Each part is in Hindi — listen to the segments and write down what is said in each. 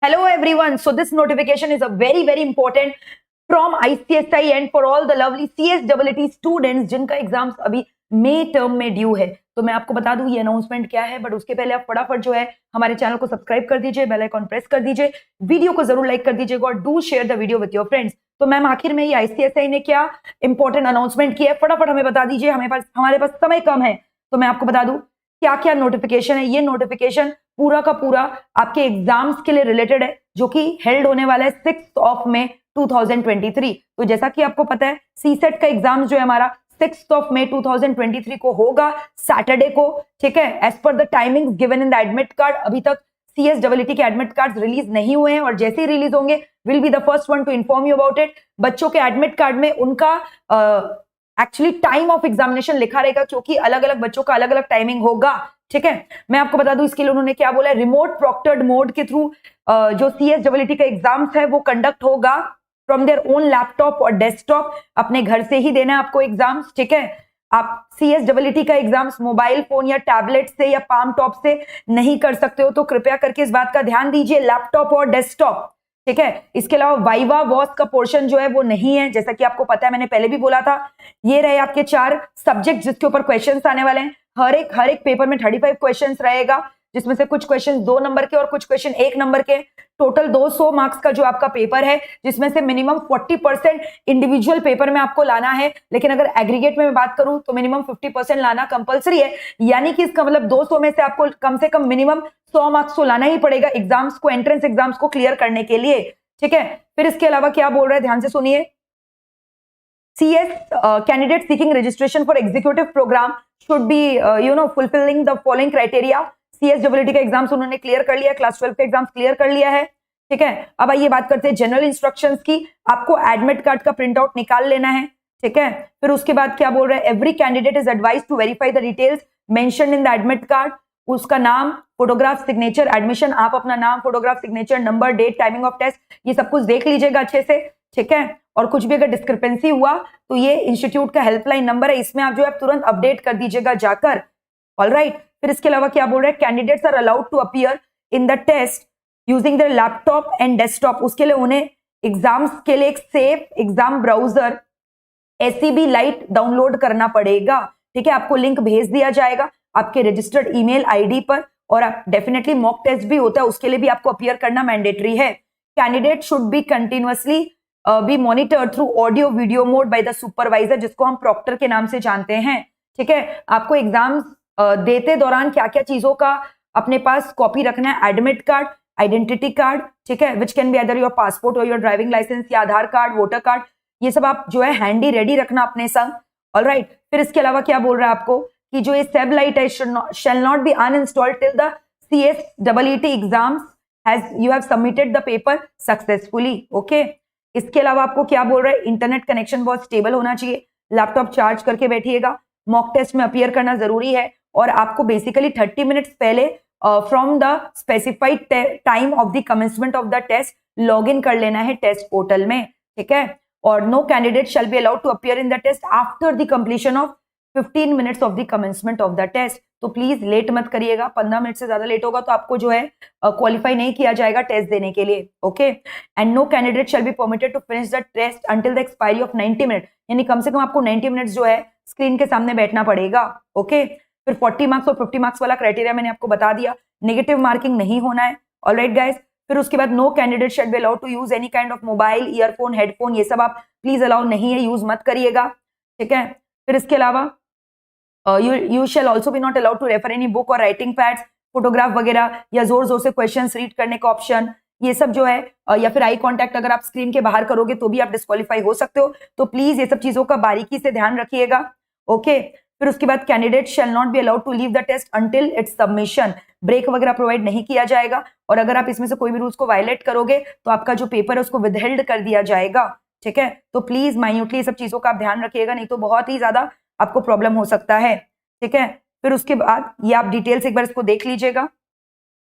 Hello everyone. So this notification is a very important from ICSI and for all the lovely CSEE students जिनका एग्जाम्स अभी मई टर्म में ड्यू है। तो मैं आपको बता दूं ये अनाउंसमेंट क्या है, बट उसके पहले आप फटाफट जो है हमारे चैनल को सब्सक्राइब कर दीजिए, बेल आइकॉन प्रेस कर दीजिए, वीडियो को जरूर लाइक कर दीजिएगा और do share the video with your friends. तो मैम आखिर में ये ICSI ने क्या इंपॉर्टेंट अनाउंसमेंट किया है, फटाफट हमें बता दीजिए। हमारे पास समय कम है तो मैं आपको बता दूं क्या क्या नोटिफिकेशन है। ये नोटिफिकेशन पूरा का पूरा आपके एग्जाम्स के लिए रिलेटेड है, जो कि हेल्ड होने वाला है 6 मई 2023। तो जैसा कि आपको पता है सीसेट का एग्जाम जो है हमारा 6 मई 2023 को होगा, सैटरडे को। ठीक है, as per the timing given in the admit card. अभी तक CSEE के एडमिट कार्ड रिलीज नहीं हुए हैं और जैसे ही रिलीज होंगे will be the first one two inform you about it. बच्चों के एडमिट कार्ड में उनका एक्चुअली टाइम ऑफ एग्जामिनेशन लिखा रहेगा, क्योंकि अलग अलग बच्चों का अलग अलग टाइमिंग होगा। ठीक है, मैं आपको बता दूं इसके लिए उन्होंने क्या बोला है, रिमोट प्रोक्टर्ड मोड के थ्रू जो CSEE का एग्जाम्स है वो कंडक्ट होगा फ्रॉम देयर ओन लैपटॉप और डेस्कटॉप। अपने घर से ही देना है आपको एग्जाम्स। ठीक है, आप CSEE का एग्जाम्स मोबाइल फोन या टैबलेट से या पाम टॉप से नहीं कर सकते हो, तो कृपया करके इस बात का ध्यान दीजिए, लैपटॉप और डेस्कटॉप। ठीक है, इसके अलावा वाइवा वॉस का पोर्शन जो है वो नहीं है, जैसा कि आपको पता है, मैंने पहले भी बोला था। ये रहे आपके 4 सब्जेक्ट जिसके ऊपर क्वेश्चंस आने वाले हैं। हर एक पेपर में 35 क्वेश्चंस रहेगा, जिसमें से कुछ क्वेश्चन 2 नंबर के और कुछ क्वेश्चन 1 नंबर के। टोटल 200 मार्क्स का जो आपका पेपर है, जिसमें से मिनिमम 40% इंडिविजुअल पेपर में आपको लाना है, लेकिन अगर एग्रीगेट में मैं बात करूं तो मिनिमम 50% लाना कंपलसरी है। यानी कि इसका मतलब 200 में से आपको कम से कम मिनिमम 100 मार्क्स तो लाना ही पड़ेगा एग्जाम्स को, एंट्रेंस एग्जाम्स को क्लियर करने के लिए। ठीक है, फिर इसके अलावा क्या बोल रहा है, ध्यान से सुनिए। CS candidate seeking registration for executive program should be fulfilling the following criteria। CSEE का एग्जाम्स उन्होंने क्लियर कर लिया, क्लास 12 का एग्जाम्स क्लियर कर लिया है। ठीक है, अब आइए बात करते हैं जनरल इंस्ट्रक्शंस की। आपको एडमिट कार्ड का प्रिंट आउट निकाल लेना है। ठीक है, फिर उसके बाद क्या बोल रहा है, every candidate is advise to verify the details mentioned in the admit card. उसका नाम, फोटोग्राफ, सिग्नेचर, एडमिशन, आप अपना नाम, photograph, signature, number, date, timing of test, ये सब कुछ देख लीजिएगा अच्छे से। ठीक है, और कुछ भी अगर डिस्क्रिपेंसी हुआ तो ये इंस्टीट्यूट का हेल्पलाइन नंबर है, इसमें आप जो है तुरंत अपडेट कर दीजिएगा जाकर। ऑलराइट, फिर इसके अलावा क्या बोल रहा है, candidates are allowed to appear in the test using their laptop and desktop. उसके लिए उन्हें एग्जाम्स के लिए एक safe exam browser SCB light download करना पड़ेगा। ठीक है, आपको लिंक भेज दिया जाएगा आपके रजिस्टर्ड ईमेल ID पर, और आप डेफिनेटली मॉक टेस्ट भी होता है, उसके लिए भी आपको अपीयर करना मैंडेटरी है। Candidate should be continuously be monitor through audio video mode by the supervisor, जिसको हम प्रॉक्टर के नाम से जानते हैं। ठीक है, आपको एग्जाम्स देते दौरान क्या क्या चीजों का अपने पास कॉपी रखना है, एडमिट कार्ड, आइडेंटिटी कार्ड, ठीक है, which can be other your passport और योर ड्राइविंग लाइसेंस या आधार कार्ड, वोटर कार्ड, ये सब आप जो है हैंडी रेडी रखना अपने संग। ऑलराइट, फिर इसके अलावा क्या बोल रहा है आपको कि जो ये सेब लाइट है शैल not B uninstalled till the CSEE exams has you have submitted the paper successfully. Okay, इसके अलावा आपको क्या बोल रहा है, इंटरनेट कनेक्शन बहुत स्टेबल होना चाहिए, लैपटॉप चार्ज करके बैठिएगा, मॉक टेस्ट में अपीयर करना जरूरी है, और आपको बेसिकली 30 मिनट्स पहले from the specified time of the commencement of the test log in कर लेना है टेस्ट पोर्टल में। ठीक है, और no candidate shall be allowed to appear in the test after the completion of 15 minutes of the commencement of the test. तो प्लीज लेट मत करिएगा, 15 मिनट से ज्यादा लेट होगा तो आपको जो है क्वालिफाई नहीं किया जाएगा टेस्ट देने के लिए। Okay, and no candidate shall be permitted to finish the test until the expiry of 90 minute, यानी कम से कम आपको 90 मिनट्स जो है स्क्रीन के सामने बैठना पड़ेगा। ओके, फिर 40 मार्क्स और 50 मार्क्स वाला क्राइटेरिया मैंने आपको बता दिया, नेगेटिव मार्किंग नहीं होना है। ऑलराइट गाइस, फिर उसके बाद no candidate shall be allowed to use any kind of mobile, earphone, headphone, ये सब आप प्लीज अलाउ नहीं है, यूज मत करिएगा। ठीक है, फिर इसके अलावा you shall also be not allowed to refer any book और राइटिंग पैड्स, फोटोग्राफ वगैरह, या जोर जोर से क्वेश्चंस रीड करने का ऑप्शन, ये सब जो है, या फिर आई कांटेक्ट अगर आप स्क्रीन के बाहर करोगे तो भी आप डिस्क्वालीफाई हो सकते हो। तो प्लीज ये सब चीजों का बारीकी से ध्यान रखिएगा। ओके, फिर उसके बाद candidate shall not be allowed to leave the test until its submission, break वगैरह प्रोवाइड नहीं किया जाएगा, और अगर आप इसमें से कोई भी रूल्स को वायलेट करोगे तो आपका जो पेपर है उसको विदहेल्ड कर दिया जाएगा। ठीक है, तो प्लीज माइन्यूटली सब चीजों का आप ध्यान रखिएगा, नहीं तो बहुत ही ज्यादा आपको प्रॉब्लम हो सकता है। ठीक है, फिर उसके बाद ये आप डिटेल्स एक बार इसको देख लीजिएगा।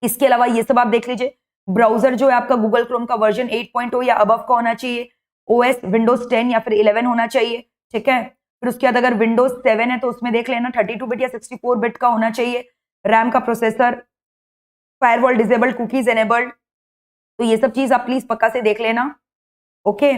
इसके अलावा ये सब आप देख लीजिए, ब्राउजर जो है आपका गूगल क्रोम का वर्जन 8.0 या अबव का होना चाहिए, OS विंडोज 10 या फिर 11 होना चाहिए। ठीक है, फिर उसके बाद अगर विंडोज 7 है तो उसमें देख लेना 32 बिट या 64 बिट का होना चाहिए, रैम का processor, firewall disabled, cookies enabled, तो ये सब चीज आप प्लीज पक्का से देख लेना। ओके,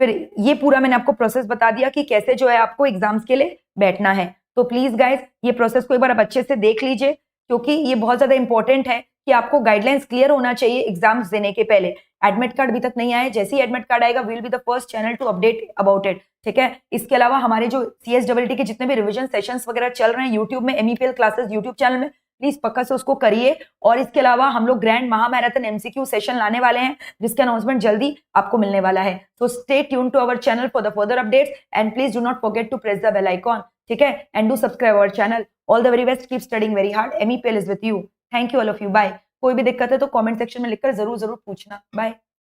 फिर ये पूरा मैंने आपको प्रोसेस बता दिया कि कैसे जो है आपको एग्जाम्स के लिए बैठना है। तो प्लीज गाइस ये प्रोसेस को एक बार आप अच्छे से देख लीजिए, क्योंकि ये बहुत ज्यादा इंपॉर्टेंट है कि आपको गाइडलाइंस क्लियर होना चाहिए एग्जाम्स देने के पहले। एडमिट कार्ड अभी तक नहीं आया, जैसे ही एडमिट कार्ड आएगा we will be the first channel to update about it, ठीक है। इसके अलावा हमारे जो CSEE के जितने भी रिविजन सेशंस वगैरह चल रहे हैं यूट्यूब में, MEPL क्लासेस यूट्यूब चैनल में, प्लीज पक्का से उसको करिए। और इसके अलावा हम लोग ग्रैंड महामैराथन MCQ सेशन लाने वाले हैं, जिसका अनाउंसमेंट जल्दी आपको मिलने वाला है। So stay tune to our channel for the further updates and please do not forget to press the bell icon, ठीक है, and do subscribe our channel. All the very best, keep studying very hard, MEPL is with you. Thank you all of you, bye. कोई भी दिक्कत है तो कमेंट सेक्शन में लिखकर जरूर जरूर पूछना। बाय।